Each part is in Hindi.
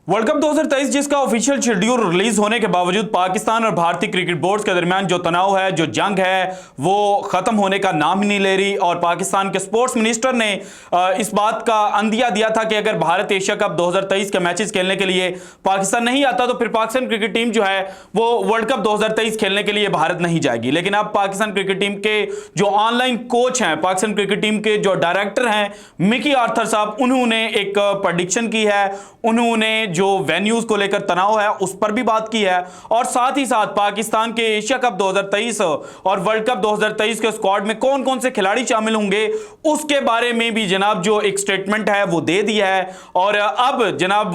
वर्ल्ड कप 2023 जिसका ऑफिशियल शेड्यूल रिलीज होने के बावजूद पाकिस्तान और भारतीय क्रिकेट बोर्ड के दरमियान जो तनाव है, जो जंग है, वो खत्म होने का नाम ही नहीं ले रही। और पाकिस्तान के स्पोर्ट्स मिनिस्टर ने इस बात का अंदिया दिया था कि अगर भारत एशिया कप 2023 के मैचेस खेलने के लिए पाकिस्तान नहीं आता तो फिर पाकिस्तान क्रिकेट टीम जो है वो वर्ल्ड कप 2023 खेलने के लिए भारत नहीं जाएगी। लेकिन अब पाकिस्तान क्रिकेट टीम के जो ऑनलाइन कोच हैं, पाकिस्तान क्रिकेट टीम के जो डायरेक्टर हैं मिकी आर्थर साहब, उन्होंने एक प्रेडिक्शन की है। उन्होंने जो वेन्यूज को लेकर तनाव है उस पर भी बात की है और साथ ही साथ पाकिस्तान के एशिया कप 2023 और वर्ल्ड कप 2023 के स्क्वाड में कौन कौन से खिलाड़ी शामिल होंगे उसके बारे में भी जनाब जो एक स्टेटमेंट है वो दे दिया है। और अब जनाब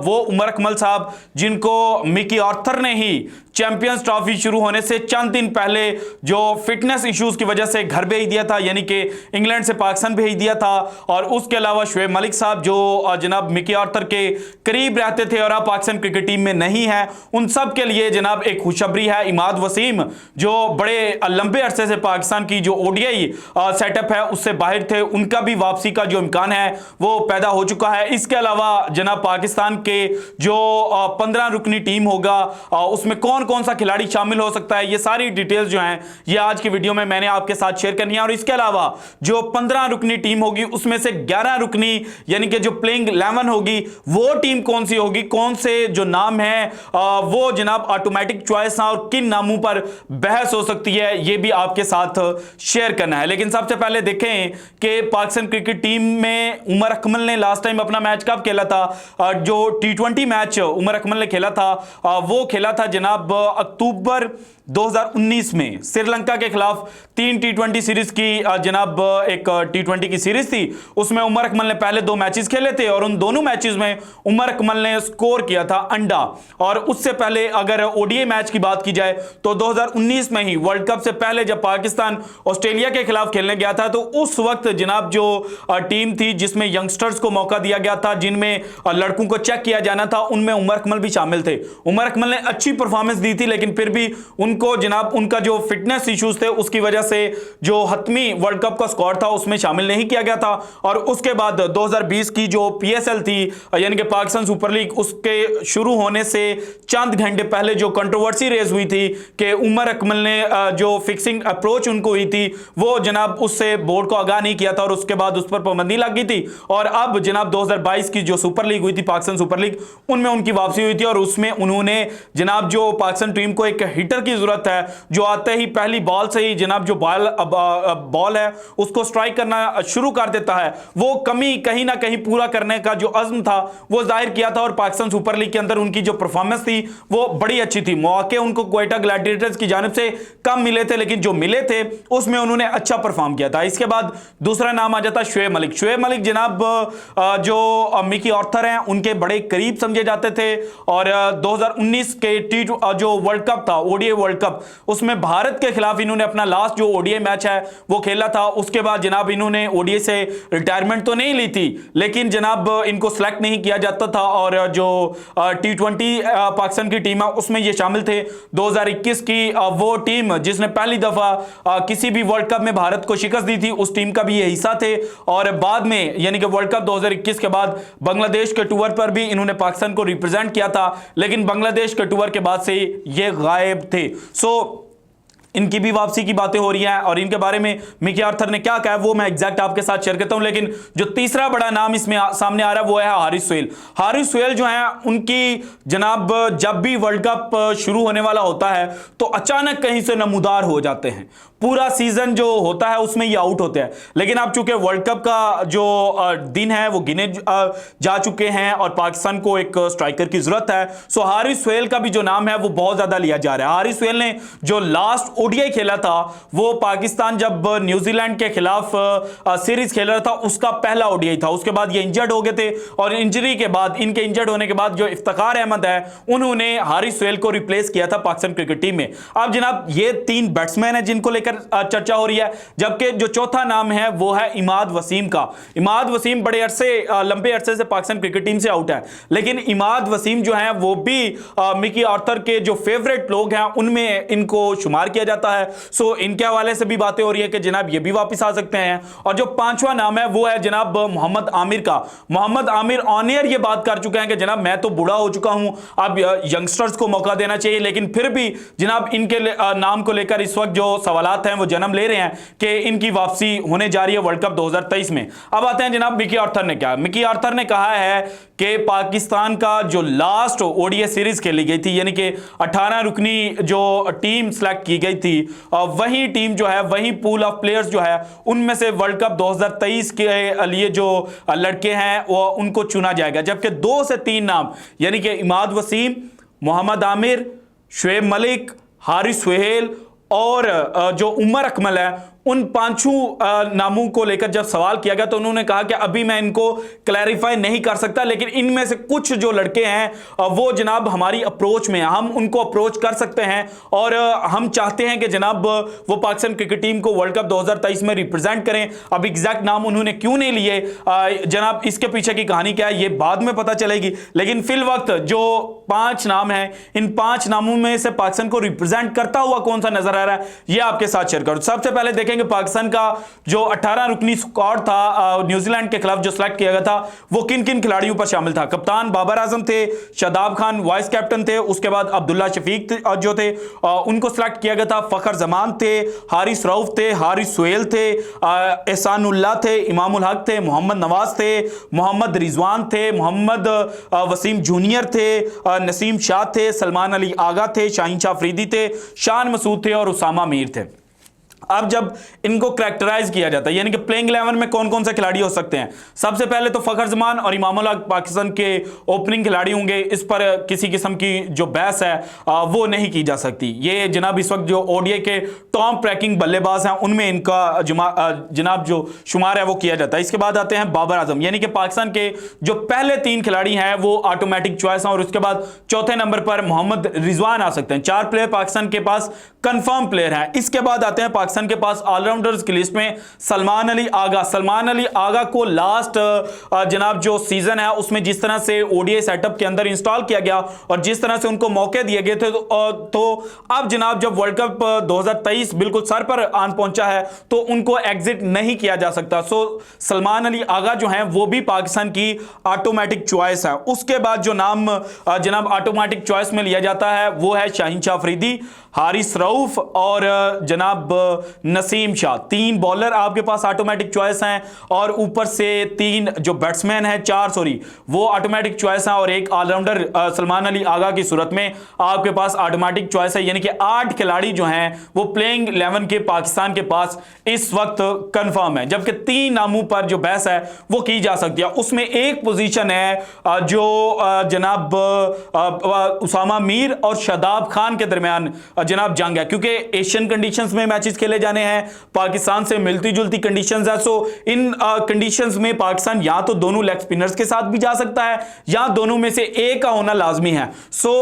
वो उमर अकमल साहब, जिनको मिकी आर्थर ने ही चैंपियंस ट्रॉफी शुरू होने से चंद दिन पहले जो फिटनेस इश्यूज की वजह से घर भेज दिया था, यानी कि इंग्लैंड से पाकिस्तान भेज दिया था, और उसके अलावा शुएब मलिक साहब जो जनाब मिकी आर्थर के करीब रहते थे और अब पाकिस्तान क्रिकेट टीम में नहीं है, उन सब के लिए जनाब एक खुशखबरी है। इमाद वसीम जो बड़े लंबे अरसे से पाकिस्तान की जो ओडीआई सेटअप है उससे बाहर थे, उनका भी वापसी का जो इम्कान है वो पैदा हो चुका है। इसके अलावा जनाब पाकिस्तान के जो 15 रुकनी टीम होगा उसमें कौन कौन सा खिलाड़ी शामिल हो सकता है, ये सारी डिटेल्स जो हैं ये आज की वीडियो में मैंने आपके साथ शेयर करनी है। और इसके अलावा जो 15 रुकनी टीम होगी उसमें से 11 रुकनी यानी कि जो प्लेइंग 11 होगी वो टीम कौन सी होगी, कौन से जो नाम है वो जनाब ऑटोमेटिक चॉइस है और किन नामों पर बहस हो सकती है ये भी आपके साथ शेयर करना है। लेकिन सबसे पहले देखें कि पाकिस्तान क्रिकेट टीम में उमर अकमल ने लास्ट टाइम अपना मैच कब खेला था, जो T20 मैच उमर अकमल ने खेला था वो खेला था जनाब अक्टूबर 2019 में श्रीलंका के खिलाफ 3 T20 सीरीज की जनाब एक T20 की सीरीज थी। उसमें उमर अकमल ने पहले 2 मैचेस खेले थे और उन दोनों मैचेस में उमर अकमल ने स्कोर किया था अंडा। और उससे पहले अगर ओडीआई मैच की बात की जाए तो 2019 में ही वर्ल्ड कप से पहले जब पाकिस्तान ऑस्ट्रेलिया के खिलाफ खेलने गया था तो उस वक्त जनाब जो टीम थी जिसमें यंगस्टर्स को मौका दिया गया था, जिनमें लड़कों को चेक किया जाना था, उनमें उमर अकमल भी शामिल थे। उमर अकमल ने अच्छी परफॉर्मेंस दी थी लेकिन फिर भी उनको जनाब उनका जो फिटनेस इश्यूज थे उसकी वजह से जो हतमी वर्ल्ड कप का स्क्वाड था उसमें शामिल नहीं किया गया था। और उसके बाद 2020 की जो पीएसएल थी यानी कि पाकिस्तान सुपर लीग, उसके शुरू होने से चंद घंटे पहले जो कंट्रोवर्सी रेज हुई थी कि उमर अकमल ने जो फिक्सिंग अप्रोच उनको हुई थी वो जनाब उससे बोर्ड को आगाह नहीं किया था और उसके बाद उस पर पाबंदी लग गई थी। और अब जनाब 2022 की जो सुपर लीग हुई थी, पाकिस्तान सुपर लीग, उनमें उनकी वापसी हुई थी और उसमें उन्होंने जनाब जो पाकिस्तान टीम को एक हिटर की जरूरत है जो आते ही पहली बॉल से ही जनाब जो बॉल है उसको स्ट्राइक करना शुरू कर देता है, वो कमी कहीं ना कहीं पूरा करने का जो अज़्म था वो जाहिर किया था। और पाकिस्तान सुपर लीग के अंदर उनकी जो परफॉर्मेंस थी वो बड़ी अच्छी थी। मौके उनको क्वेटा ग्लैडिएटर्स की जानिब से कम मिले थे लेकिन जो मिले थे उसमें उन्होंने अच्छा परफॉर्म किया था। इसके बाद दूसरा नाम आ जाता शुएब मलिक। शुएब मलिक जनाब जो मिकी आर्थर हैं उनके बड़े करीब समझे जाते थे और 2019 के जो वर्ल्ड कप था, ओडीआई वर्ल्ड कप, उसमें भारत के खिलाफ इन्होंने अपना लास्ट जो ओडीआई मैच है वो खेला था। उसके बाद जनाब इन्होंने ओडीआई से रिटायरमेंट तो नहीं ली थी लेकिन जनाब इनको सिलेक्ट नहीं किया जाता था और जो T20 पाकिस्तान की टीम है उसमें ये शामिल थे। 2021 की वो टीम जिसने पहली दफा किसी भी वर्ल्ड कप में भारत को शिकस्त दी थी उस टीम का भी ये हिस्सा थे। और बाद में यानी कि वर्ल्ड कप 2021 के बाद बांग्लादेश के टूर पर भी इन्होंने पाकिस्तान को रिप्रेजेंट किया था लेकिन बांग्लादेश के टूर के बाद से ये गायब थे। इनकी भी वापसी की बातें हो रही हैं और इनके बारे में मिकी आर्थर ने क्या कहा वो मैं एग्जैक्ट आपके साथ शेयर करता हूं। लेकिन जो तीसरा बड़ा नाम इसमें सामने आ रहा है वो है हारिस सोहेल। हारिस सोहेल जो है उनकी जनाब जब भी वर्ल्ड कप शुरू होने वाला होता है तो अचानक कहीं से नमूदार हो जाते हैं, पूरा सीजन जो होता है उसमें ये आउट होते हैं। लेकिन अब चूंकि वर्ल्ड कप का जो दिन है वो गिने जा चुके हैं और पाकिस्तान को एक स्ट्राइकर की जरूरत है, सो हारिस सोहेल का भी जो नाम है वो बहुत ज्यादा लिया जा रहा है। हारिस सोहेल ने जो लास्ट ओडीआई खेला था वो पाकिस्तान जब न्यूजीलैंड के खिलाफ सीरीज खेल रहा था उसका पहला ओडीआई था। उसके बाद ये इंजर्ड हो गए थे और इंजरी के बाद, इनके इंजर्ड होने के बाद जो इफ्तिखार अहमद है उन्होंने हारिस सोहेल को रिप्लेस किया था पाकिस्तान क्रिकेट टीम में। अब जनाब ये 3 बैट्समैन है जिनको लेकर लेकर चर्चा हो रही है। जबकि जो चौथा नाम है वो है इमाद वसीम का। इमाद वसीम बड़े लंबे अरसे से पाकिस्तान क्रिकेट टीम से आउट है, लेकिन इमाद वसीम जो है वो भी मिकी आर्थर के जो फेवरेट लोग हैं उनमें इनको शुमार किया जाता है। सो इनके हवाले से भी बातें हो रही है कि जनाब ये भी वापस आ सकते हैं। और जो पांचवा नाम है वो है जनाब मोहम्मद आमिर का। मोहम्मद आमिर ऑन एयर ये बात कर चुके हैं कि जनाब मैं तो बूढ़ा हो चुका हूं, अब यंगस्टर्स को मौका देना चाहिए, लेकिन फिर भी जनाब इनके नाम को लेकर इस वक्त जो सवालात हैं वो जन्म ले रहे हैं कि इनकी वापसी होने जा रही है वर्ल्ड कप 2023 में। अब आते हैं जनाब मिकी आर्थर ने क्या। मिकी आर्थर ने कहा है कि पाकिस्तान का जो लास्ट ओडीआई सीरीज खेली गई थी, यानी कि 18 रुकनी जो टीम सेलेक्ट की गई थी, वही टीम जो है, वही पूल ऑफ प्लेयर्स जो है, उनमें से वर्ल्ड कप 2023 के लिए जो लड़के हैं वो उनको चुना जाएगा। जबकि 2 से 3 नाम यानी कि इमाद वसीम, मोहम्मद आमिर, शुएब मलिक, हारिस सुहेल और जो उमर अकमल है, उन पांचों नामों को लेकर जब सवाल किया गया तो उन्होंने कहा कि अभी मैं इनको क्लैरिफाई नहीं कर सकता, लेकिन इनमें से कुछ जो लड़के हैं वो जनाब हमारी अप्रोच में, हम उनको अप्रोच कर सकते हैं और हम चाहते हैं कि जनाब वो पाकिस्तान क्रिकेट टीम को वर्ल्ड कप 2023 में रिप्रेजेंट करें। अब एग्जैक्ट नाम उन्होंने क्यों नहीं लिए, जनाब इसके पीछे की कहानी क्या है ये बाद में पता चलेगी, लेकिन फिल वक्त जो 5 नाम हैं, इन 5 नामों में से पाकिस्तान को रिप्रेजेंट करता हुआ कौन सा नजर आ रहा है ये आपके साथ शेयर करूं। सबसे पहले देखें पाकिस्तान का जो 18 रुकनी स्क्वाड था न्यूजीलैंड के खिलाफ जो सिलेक्ट किया गया था वो किन किन खिलाड़ियों पर शामिल था। कप्तान बाबर आजम थे, शादाब खान वाइस कैप्टन थे, उसके बाद अब्दुल्ला शफीक जो थे उनको सिलेक्ट किया गया था, फखर जमान थे, हारिस रऊफ थे, हारिस सुहेल थे, एहसानुल्लाह थे, इमामुल हक थे, मोहम्मद नवाज थे, मोहम्मद रिजवान थे, मोहम्मद वसीम जूनियर थे, नसीम शाह थे, सलमान अली आगा थे, शाहीन शाह अफरीदी थे, शान मसूद थे और उसामा मीर थे। अब जब इनको कैरेक्टराइज किया जाता है यानी कि प्लेइंग 11 में कौन कौन से खिलाड़ी हो सकते हैं, सबसे पहले तो फखर जमान और इमामुल हक पाकिस्तान के ओपनिंग खिलाड़ी होंगे। इस पर किसी किस्म की जो बहस है वो नहीं की जा सकती। ये जनाब इस वक्त जो ओडीआई के टॉप ट्रैकिंग बल्लेबाज हैं उनमें इनका जनाब जो शुमार है वो किया जाता है। इसके बाद आते हैं बाबर आजम, यानी कि पाकिस्तान के जो पहले 3 खिलाड़ी हैं वो ऑटोमेटिक चॉइस हैं और उसके बाद चौथे नंबर पर मोहम्मद रिजवान आ सकते हैं। 4 प्लेयर पाकिस्तान के पास कंफर्म प्लेयर हैं। इसके बाद आते हैं पाकिस्तान के पास ऑलराउंडर्स की लिस्ट में सलमान अली आगा। सलमान अली आगा को लास्ट जनाब जो सीजन है उसमें जिस तरह से ओडीआई सेटअप के अंदर इंस्टॉल किया गया और जिस तरह से उनको मौके दिए गए थे तो अब जनाब जब वर्ल्ड कप 2023 बिल्कुल सर पर आन पहुंचा है तो उनको एग्जिट नहीं किया जा सकता। सो सलमान अली आगा जो हैं वो भी पाकिस्तान की ऑटोमेटिक चॉइस है। उसके बाद जो नाम जनाब ऑटोमेटिक चॉइस में लिया जाता है वो है शाहीन शाह अफरीदी, हारिस रऊफ और जनाब नसीम शाह। 3 बॉलर आपके पास ऑटोमेटिक चॉइस हैं और ऊपर से 3 जो बैट्समैन हैं 4 वो ऑटोमेटिक चॉइस हैं और एक ऑलराउंडर सलमान अली आगा की सूरत में आपके पास ऑटोमेटिक चॉइस है। यानी कि 8 खिलाड़ी जो हैं वो प्लेइंग 11 के पाकिस्तान के पास इस वक्त कंफर्म है। जबकि 3 नामों पर जो बहस है वो की जा सकती है। उसमें एक पोजीशन है जो जनाब उसामा मीर और शादाब खान के दरमियान जनाब जंग है, क्योंकि एशियन कंडीशंस में मैचेस खेले जाने हैं, पाकिस्तान से मिलती जुलती कंडीशंस है। सो इन कंडीशंस में पाकिस्तान या तो दोनों लेग स्पिनर्स के साथ भी जा सकता है या दोनों में से एक का होना लाजमी है। सो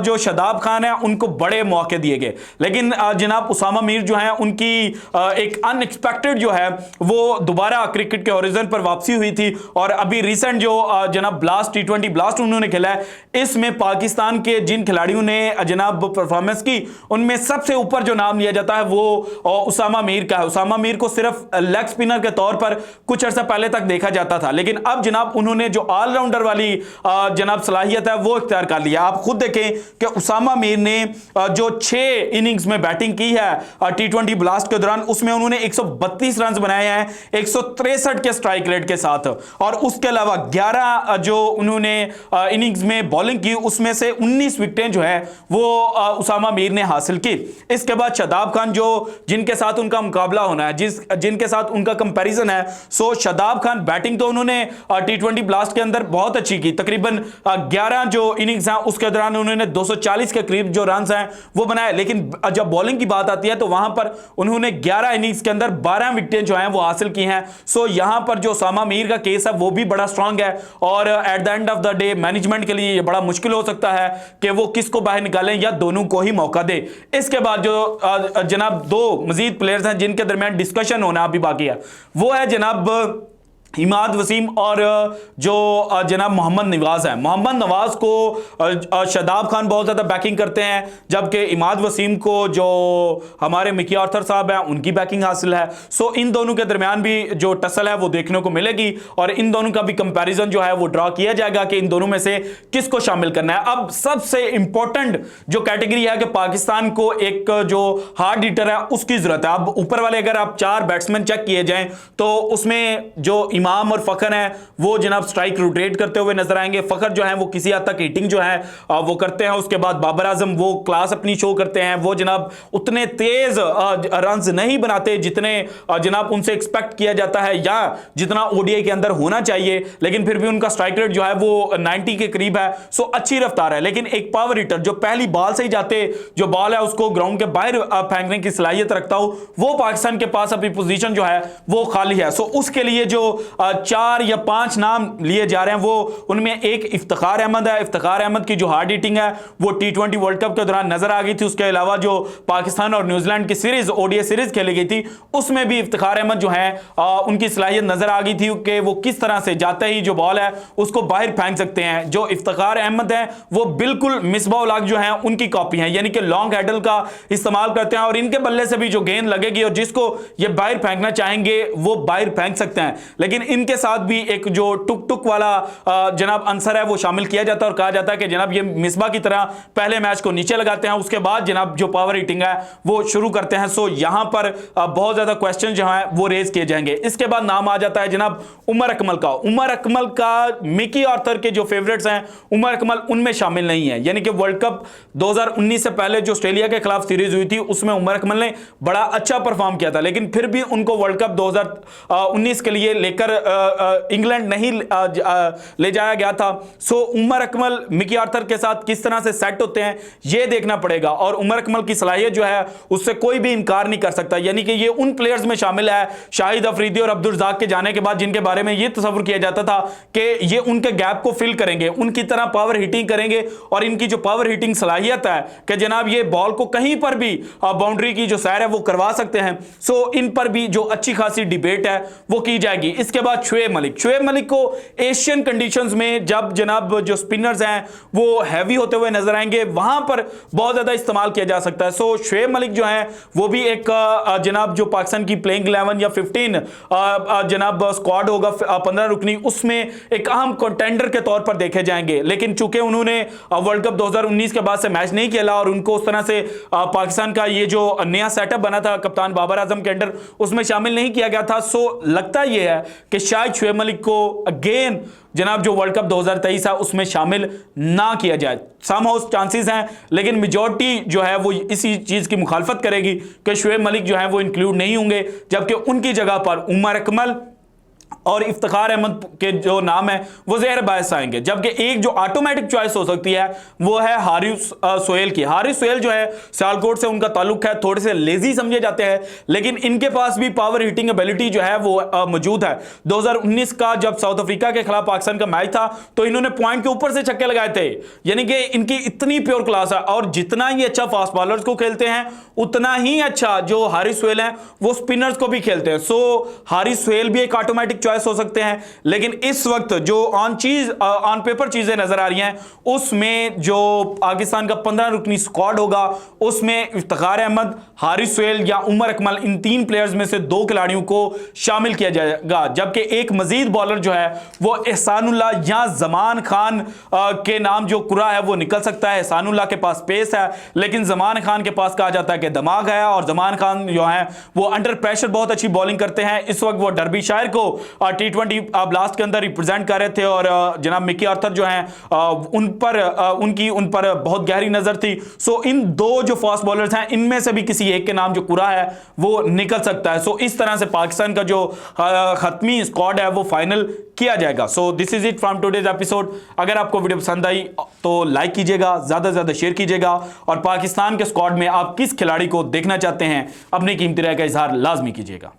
जो शादाब खान है उनको बड़े मौके दिए गए, लेकिन जनाब उसामा मीर जो है उनकी एक अनएक्सपेक्टेड जो है वो दोबारा क्रिकेट के ओरिजिन पर वापसी हुई थी और अभी रिसेंट जो जनाब ब्लास्ट T20 ब्लास्ट उन्होंने खेला है इसमें पाकिस्तान के जिन खिलाड़ियों ने जनाब परफॉर्मेंस की उनमें सबसे ऊपर जो नाम लिया जाता है वो उसामा मीर का है। उसामा मीर को सिर्फ लेग स्पिनर के तौर पर कुछ अर्सा पहले तक देखा जाता था, लेकिन अब जनाब उन्होंने जो ऑलराउंडर वाली जनाब सलाहियत है वो इख्तियार कर लिया। आप खुद देखें कि उसामा मीर ने जो 6 इनिंग्स में बैटिंग की है T20 ब्लास्ट के दौरान उसमें उन्होंने 132 रन बनाए हैं 163 के स्ट्राइक रेट के साथ और उसके अलावा 11 जो उन्होंने इनिंग्स में बॉलिंग की उसमें से 19 विकेटें जो है वो उसामा मीर ने हासिल की। इसके बाद शादाब खान जो जिनके साथ उनका मुकाबला होना है जिनके साथ उनका कंपैरिजन है, सो शादाब खान बैटिंग तो उन्होंने T20 ब्लास्ट के अंदर बहुत अच्छी की, तकरीबन 11 जो इनिंग्स हैं उसके दौरान उन्होंने 240 के करीब जो रन हैं वो बनाए, लेकिन जब बॉलिंग की बात आती है तो वहां पर उन्होंने 11 इनिंग्स के अंदर 12 विकेटें जो हैं वो हासिल की हैं। सो यहां पर जो उसामा मीर का केस है वो भी बड़ा स्ट्रांग है और at the end of the day management के लिए ये बड़ा मुश्किल हो सकता है कि वो किसको बाहर निकालें या दोनों को ही मौका दे। इसके बाद जो जनाब 2 मजीद प्लेयर्स हैं जिनके दरमियान डिस्कशन होना अभी बाकी है, वो है जनाब इमाद वसीम और जो जनाब मोहम्मद नवाज है। मोहम्मद नवाज को शादाब खान बहुत ज़्यादा बैकिंग करते हैं, जबकि इमाद वसीम को जो हमारे मिकी आर्थर साहब हैं उनकी बैकिंग हासिल है। सो इन दोनों के दरमियान भी जो टसल है वो देखने को मिलेगी और इन दोनों का भी कंपैरिजन जो है वो ड्रा किया जाएगा कि इन दोनों में से किसको शामिल करना है। अब सबसे इंपॉर्टेंट जो कैटेगरी है कि पाकिस्तान को एक जो हार्ड हिटर है उसकी जरूरत है। अब ऊपर वाले अगर आप 4 बैट्समैन चेक किए जाएं तो उसमें जो इमाम और फखर हैं वो जनाब स्ट्राइक रोटेट करते हुए नजर आएंगे। फखर जो है वो किसी हद तक हिटिंग जो है वो करते हैं। उसके बाद बाबर आजम वो क्लास अपनी शो करते हैं, वो जनाब उतने तेज रन्स नहीं बनाते जितने जनाब उनसे एक्सपेक्ट किया जाता है या जितना ओडीआई के अंदर होना चाहिए, लेकिन फिर भी उनका स्ट्राइक रेट जो है वो 90 के करीब है। सो अच्छी रफ्तार है। लेकिन एक पावर हिटर जो पहली बॉल से ही जाते जो बॉल है उसको ग्राउंड के बाहर फेंकने की सलाहियत रखता हो, वो पाकिस्तान के पास अपनी पोजीशन जो है वो खाली है। सो उसके लिए जो 4 या 5 नाम लिए जा रहे हैं वो उनमें एक इफ्तिखार अहमद है। इफ्तिखार अहमद की जो हार्ड हिटिंग है वो T20 वर्ल्ड कप के दौरान नजर आ गई थी। उसके अलावा जो पाकिस्तान और न्यूजीलैंड की सीरीज ओडीआई सीरीज खेली गई थी उसमें भी इफ्तिखार अहमद जो है उनकी सलाहियत नजर आ गई थी कि वो किस तरह से जाते ही जो बॉल है उसको बाहर फेंक सकते हैं। जो इफ्तिखार अहमद है वो बिल्कुल मिसबाह उल हक जो है उनकी कॉपी है, यानी कि लॉन्ग हैंडल का इस्तेमाल करते हैं और इनके बल्ले से भी जो गेंद लगेगी और जिसको ये बाहर फेंकना चाहेंगे वो बाहर फेंक सकते हैं। लेकिन इनके साथ भी एक जो टुक टुक वाला जनाब आंसर है वो शामिल किया जाता है और कहा जाता है कि जनाब ये मिसबा की तरह पहले मैच को नीचे लगाते हैं, उसके बाद जनाब जो पावर हिटिंग है वो शुरू करते हैं। सो यहां पर बहुत ज्यादा क्वेश्चन जो है वो रेज किए जाएंगे। इसके बाद नाम आ जाता है जनाब उमर अकमल का। उमर अकमल का मिकी आर्थर के जो फेवरेट्स हैं उमर अकमल उनमें शामिल नहीं है, यानी कि वर्ल्ड कप 2019 से पहले जो ऑस्ट्रेलिया के खिलाफ सीरीज हुई थी उसमें उमर अकमल ने बड़ा अच्छा परफॉर्म किया था, लेकिन फिर भी उनको वर्ल्ड कप 2019 के लिए लेकर इंग्लैंड नहीं ले जाया गया था। सो उमर अकमल मिकी आर्थर के साथ किस तरह से सेट होते हैं यह देखना पड़ेगा और उमर अकमल की सलाहियत जो है उससे कोई भी इनकार नहीं कर सकता, यानी कि ये उन प्लेयर्स में शामिल है शाहिद अफरीदी और अब्दुल रज़ाक के जाने के बाद जिनके बारे में यह तस्वुर किया जाता था कि ये उनके गैप को फिल करेंगे, उनकी तरह पावर हिटिंग करेंगे और इनकी जो पावर हिटिंग सलाहियत है कि जनाब ये बॉल को कहीं पर भी बाउंड्री की जो सैर है वो करवा सकते हैं। सो इन पर भी जो अच्छी खासी डिबेट है वो की जाएगी। इसके बाद शुएब मलिक को एशियन कंडीशंस में जब जनाब जो स्पिनर्स हैं वो हैवी होते हुए नजर आएंगे वहां पर बहुत ज्यादा इस्तेमाल किया जा सकता है। सो शुएब मलिक जो है वो भी एक जनाब जो पाकिस्तान की प्लेइंग 11 या 15 जनाब स्क्वाड होगा 15 रुकनी, उसमें एक अहम कंटेंडर के तौर पर देखे जाएंगे। लेकिन चूंकि उन्होंने वर्ल्ड कप 2019 के बाद से मैच नहीं खेला और उनको उस तरह से पाकिस्तान का ये जो नया सेटअप बना था कप्तान बाबर आजम के अंडर उसमें शामिल नहीं किया गया था। सो लगता यह है कि शायद शुएब मलिक को अगेन जनाब जो वर्ल्ड कप 2023 है उसमें शामिल ना किया जाए। सम हाउस चांसेस हैं, लेकिन मेजॉरिटी जो है वो इसी चीज की मुखालफत करेगी कि शुएब मलिक जो है वो इंक्लूड नहीं होंगे, जबकि उनकी जगह पर उमर अकमल और इफ्तिखार अहमद के जो नाम है वो ज़ेर बायस आएंगे। जबकि एक जो ऑटोमेटिक चॉइस हो सकती है वो है हारिस सोहेल की। हारिस सोहेल जो है सियालकोट से उनका ताल्लुक है, थोड़े से लेजी समझे जाते हैं, लेकिन इनके पास भी पावर हिटिंग एबिलिटी जो है वो मौजूद है। 2019 का जब साउथ अफ्रीका के खिलाफ पाकिस्तान का मैच था तो इन्होंने पॉइंट के ऊपर से छक्के लगाए थे, यानी कि इनकी इतनी प्योर क्लास है और जितना ही अच्छा फास्ट बॉलर्स को खेलते हैं उतना ही अच्छा जो हारिस सोहेल है वो स्पिनर्स को भी खेलते हैं। सो हारिस सोहेल भी एक ऑटोमेटिक चॉइस हो सकते हैं, लेकिन इस वक्त जो ऑन पेपर चीजें नजर आ रही हैं उसमें जो पाकिस्तान का 15 रुकनी स्क्वाड होगा उसमें इफ्तिखार अहमद, हारिस सोहेल या उमर अकमल इन 3 प्लेयर्स में से 2 खिलाड़ियों को शामिल किया जाएगा। जबकि एक मजीद बॉलर जो है वो एहसानुल्लाह या जमान खान के नाम जो कुरा है वो निकल सकता है। एहसानुल्लाह के पास पेस है, लेकिन जमान खान के पास कहा जाता है कि दिमाग है और जमान खान जो है वो अंडर प्रेशर बहुत अच्छी बॉलिंग करते हैं। इस वक्त वो डर्बी शायर को T20 ब्लास्ट के अंदर रिप्रेजेंट कर रहे थे और जनाब मिकी आर्थर जो हैं उन पर बहुत गहरी नजर थी। सो इन 2 जो फास्ट बॉलर्स हैं इनमें से भी किसी एक के नाम जो कुरा है वो निकल सकता है। सो इस तरह से पाकिस्तान का जो खत्मी स्क्वाड है वो फाइनल किया जाएगा। So this is it from today's episode. अगर आपको वीडियो पसंद आई तो लाइक कीजिएगा, ज्यादा से ज्यादा शेयर कीजिएगा और पाकिस्तान के स्क्वाड में आप किस खिलाड़ी को देखना चाहते हैं अपनी कीमती राय का इजहार लाजमी कीजिएगा।